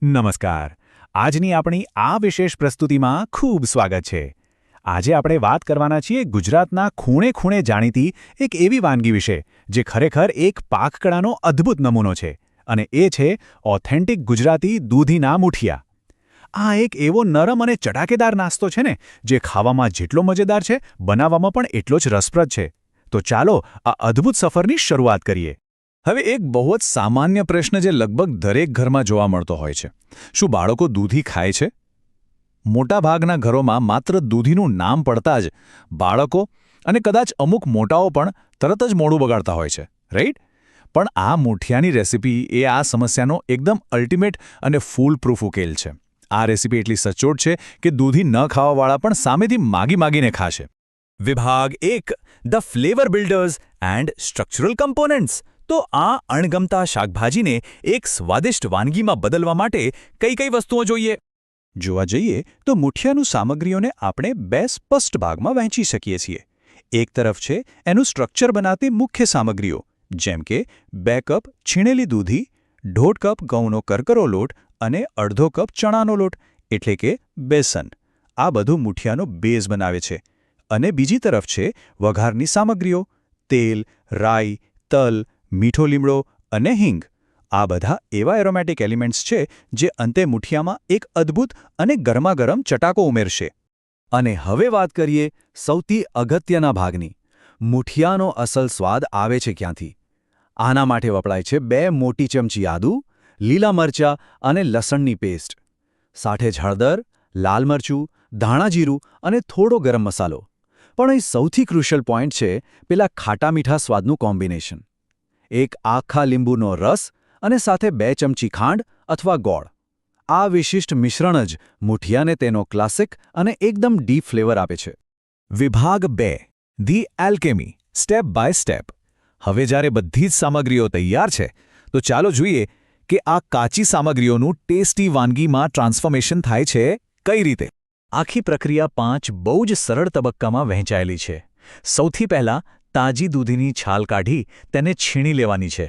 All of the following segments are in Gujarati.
નમસ્કાર. આજની આપણી આ વિશેષ પ્રસ્તુતિમાં ખૂબ સ્વાગત છે. આજે આપણે વાત કરવાના છીએ ગુજરાતના ખૂણે ખૂણે જાણીતી એક એવી વાનગી વિશે જે ખરેખર એક પાકકળાનો અદ્ભુત નમૂનો છે અને એ છે ઓથેન્ટિક ગુજરાતી દૂધીના મુઠિયા. આ એક એવો નરમ અને ચટાકેદાર નાસ્તો છે ને જે ખાવામાં જેટલો મજેદાર છે બનાવવામાં પણ એટલો જ રસપ્રદ છે. તો ચાલો આ અદ્ભુત સફરની શરૂઆત કરીએ. હવે એક બહુ જ સામાન્ય પ્રશ્ન જે લગભગ દરેક ઘરમાં જોવા મળતો હોય છે, શું બાળકો દૂધી ખાય છે? મોટાભાગના ઘરોમાં માત્ર દૂધીનું નામ પડતા જ બાળકો અને કદાચ અમુક મોટાઓ પણ તરત જ મોઢું બગાડતા હોય છે, રાઈટ? પણ આ મુઠિયાની રેસિપી એ આ સમસ્યાનો એકદમ અલ્ટિમેટ અને ફૂલ પ્રૂફ ઉકેલ છે. આ રેસિપી એટલી સચોટ છે કે દૂધી ન ખાવાવાળા પણ સામેથી માગીને ખાશે. વિભાગ 1 the flavour builders and structural components. તો આ અણગમતા શાકભાજીને એક સ્વાદિષ્ટ વાનગીમાં બદલવા માટે કઈ કઈ વસ્તુઓ જોઈએ? જોવા જઈએ તો મુઠિયાનું સામગ્રીઓને આપણે બે સ્પષ્ટ ભાગમાં વહેંચી શકીએ છીએ. એક તરફ છે એનું સ્ટ્રક્ચર બનાવતી મુખ્ય સામગ્રીઓ, જેમ કે 2 કપ છીણેલી દૂધી, 1.5 કપ ઘઉંનો કરકરો લોટ અને અડધો કપ ચણાનો લોટ એટલે કે બેસન. આ બધું મુઠિયાનો બેઝ બનાવે છે. અને બીજી તરફ છે વઘારની સામગ્રીઓ, તેલ, રાઈ, તલ, મીઠો લીમડો અને હિંગ. આ બધા એવા એરોમેટિક એલિમેન્ટ્સ છે જે અંતે મુઠિયામાં એક અદ્ભુત અને ગરમાગરમ ચટાકો ઉમેરશે. અને હવે વાત કરીએ સૌથી અગત્યના ભાગની. મુઠિયાનો અસલ સ્વાદ આવે છે ક્યાંથી? આના માટે વપરાય છે 2 મોટી ચમચી આદુ, લીલા મરચાં અને લસણની પેસ્ટ. સાથે જ હળદર, લાલ મરચું, ધાણા જીરું અને થોડો ગરમ મસાલો. પણ અહીં સૌથી ક્રુશિયલ પોઈન્ટ છે પેલા ખાટા-મીઠા સ્વાદનું કોમ્બિનેશન. એક આખા લીંબુનો રસ અને સાથે 2 ચમચી ખાંડ અથવા ગોળ. આ વિશિષ્ટ મિશ્રણ જ મુઠિયાને તેનો ક્લાસિક અને એકદમ ડીપ ફ્લેવર આપે છે. વિભાગ 2 ધી એલ્કેમી, સ્ટેપ બાય સ્ટેપ. હવે જ્યારે બધી જ સામગ્રીઓ તૈયાર છે તો ચાલો જોઈએ કે આ કાચી સામગ્રીઓનું ટેસ્ટી વાનગીમાં ટ્રાન્સફોર્મેશન થાય છે કઈ રીતે. આખી પ્રક્રિયા 5 બહુ જ સરળ તબક્કામાં વહેંચાયેલી છે. સૌથી પહેલાં તાજી દૂધીની છાલ કાઢી તેને છીણી લેવાની છે.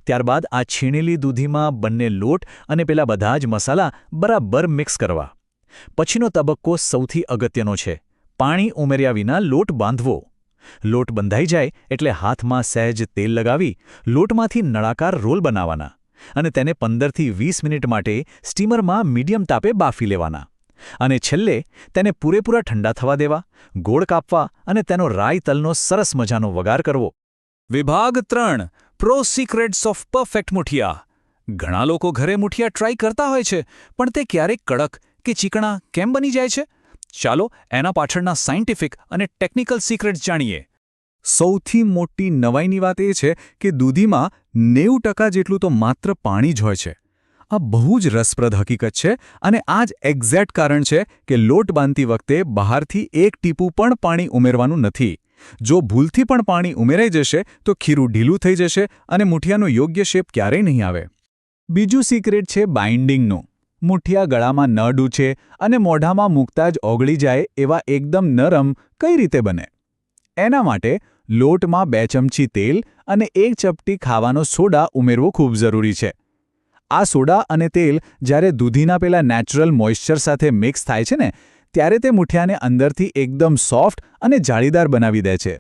ત્યારબાદ આ છીણેલી દૂધીમાં બંને લોટ અને પેલા બધા જ મસાલા બરાબર મિક્સ કરવા. પછીનો તબક્કો સૌથી અગત્યનો છે, પાણી ઉમેર્યા વિના લોટ બાંધવો. લોટ બંધાઈ જાય એટલે હાથમાં સહેજ તેલ લગાવી લોટમાંથી નળાકાર રોલ બનાવવાના અને તેને 15થી 20 મિનિટ માટે સ્ટીમરમાં મીડિયમ તાપે બાફી લેવાના. અને છેલ્લે તેને પૂરેપૂરા ઠંડા થવા દેવા, ગોળ કાપવા અને તેનો રાઈ તલનો સરસ મજાનો વઘાર કરવો. વિભાગ 3 pro secrets of perfect muthiya. ઘણા લોકો ઘરે મુઠિયા ટ્રાય કરતા હોય છે, પણ તે ક્યારેક કડક કે ચીકણા કેમ બની જાય છે? ચાલો એના પાછળના સાયન્ટિફિક અને ટેકનિકલ સિક્રેટ્સ જાણીએ. સૌથી મોટી નવાઈની વાત એ છે કે દૂધીમાં 90% જેટલું તો માત્ર પાણી જ હોય છે. આ બહુ જ રસપ્રદ હકીકત છે અને આ જ એક્ઝેક્ટ કારણ છે કે લોટ બાંધતી વખતે બહારથી એક ટીપું પણ પાણી ઉમેરવાનું નથી. જો ભૂલથી પણ પાણી ઉમેરાઈ જશે તો ખીરું ઢીલું થઈ જશે અને મુઠિયાનો યોગ્ય શેપ ક્યારેય નહીં આવે. બીજું સિક્રેટ છે બાઇન્ડિંગનું. મુઠિયા ગળામાં ન ડૂચે અને મોઢામાં મૂકતા જ ઓગળી જાય એવા એકદમ નરમ કઈ રીતે બને? એના માટે લોટમાં 2 ચમચી તેલ અને 1 ચપટી ખાવાનો સોડા ઉમેરવો ખૂબ જરૂરી છે. આ સોડા અને તેલ જ્યારે દૂધીના પેલા નેચરલ મોઇશ્ચર સાથે મિક્સ થાય છે ને, ત્યારે તે મુઠિયાને અંદરથી એકદમ સોફ્ટ અને જાળીદાર બનાવી દે છે.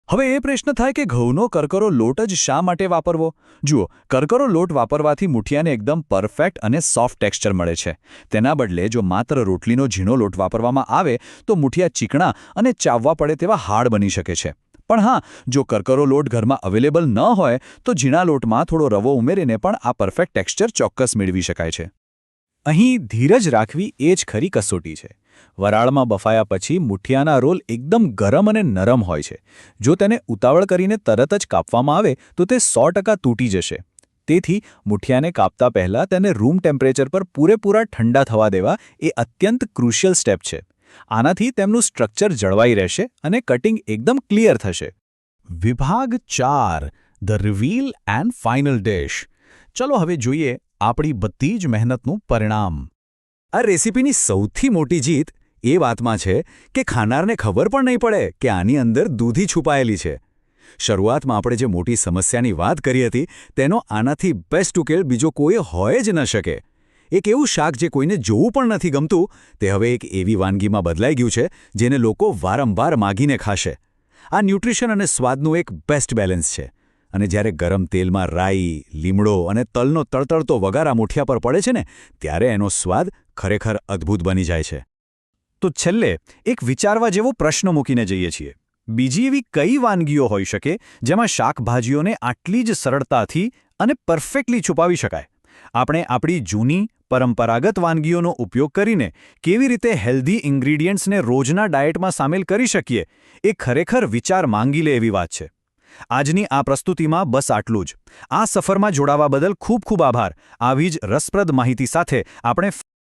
હવે એ પ્રશ્ન થાય કે ઘઉંનો કરકરો લોટ જ શા માટે વાપરવો? જુઓ, કરકરો લોટ વાપરવાથી મુઠિયાને એકદમ પરફેક્ટ અને સોફ્ટ ટેક્સચર મળે છે. તેના બદલે જો માત્ર રોટલીનો ઝીણો લોટ વાપરવામાં આવે તો મુઠિયા ચીકણા અને ચાવવા પડે તેવા હાર્ડ બની શકે છે. પણ હા, જો કરકરો લોટ ઘરમાં અવેલેબલ ન હોય તો ઝીણા લોટમાં થોડો રવો ઉમેરીને પણ આ પરફેક્ટ ટેક્સચર ચોક્કસ મેળવી શકાય છે. અહીં ધીરજ રાખવી એ જ ખરી કસોટી છે. વરાળમાં બફાયા પછી મુઠિયાના રોલ એકદમ ગરમ અને નરમ હોય છે. જો તેને ઉતાવળ કરીને તરત જ કાપવામાં આવે તો તે 100% તૂટી જશે. તેથી મુઠિયાને કાપતા પહેલાં તેને રૂમ ટેમ્પરેચર પર પૂરેપૂરા ઠંડા થવા દેવા એ અત્યંત ક્રુશિયલ સ્ટેપ છે. આનાથી તેમનું સ્ટ્રક્ચર જળવાઈ રહેશે અને કટિંગ એકદમ ક્લિયર થશે. વિભાગ 4 the reveal and final dish. ચલો હવે જોઈએ આપણી બધી જ મહેનતનું પરિણામ. આ રેસિપીની સૌથી મોટી જીત એ વાતમાં છે કે ખાનારને ખબર પણ નહીં પડે કે આની અંદર દૂધી છુપાયેલી છે. શરૂઆતમાં આપણે જે મોટી સમસ્યાની વાત કરી હતી તેનો આનાથી બેસ્ટ ઉકેલ બીજો કોઈ હોય જ ન શકે. એક એવું શાક જે કોઈને જોવું પણ નથી ગમતું તે હવે એક એવી વાનગીમાં બદલાઈ ગયું છે જેને લોકો વારંવાર માગીને ખાશે. આ ન્યુટ્રિશન અને સ્વાદનું એક બેસ્ટ બેલેન્સ છે. અને જ્યારે ગરમ તેલમાં રાઈ, લીમડો અને તલનો તળતળતો વઘાર આ મુઠિયા પર પડે છે ને ત્યારે એનો સ્વાદ ખરેખર અદ્ભુત બની જાય છે. તો છેલ્લે એક વિચારવા જેવો પ્રશ્ન મૂકીને જઈએ છીએ. બીજી એવી કઈ વાનગીઓ હોઈ શકે જેમાં શાકભાજીઓને આટલી જ સરળતાથી અને પરફેક્ટલી છુપાવી શકાય? આપણે આપણી જૂની પરંપરાગત વાનગીઓનો ઉપયોગ કરીને કેવી રીતે હેલ્ધી ઇન્ગ્રીડિયન્ટ્સને રોજના ડાયટમાં સામેલ કરી શકીએ એ ખરેખર વિચાર માંગી લે એવી વાત છે. આજની આ પ્રસ્તુતિમાં બસ આટલું જ. આ સફરમાં જોડાવા બદલ ખૂબ ખૂબ આભાર. આવી જ રસપ્રદ માહિતી સાથે આપણે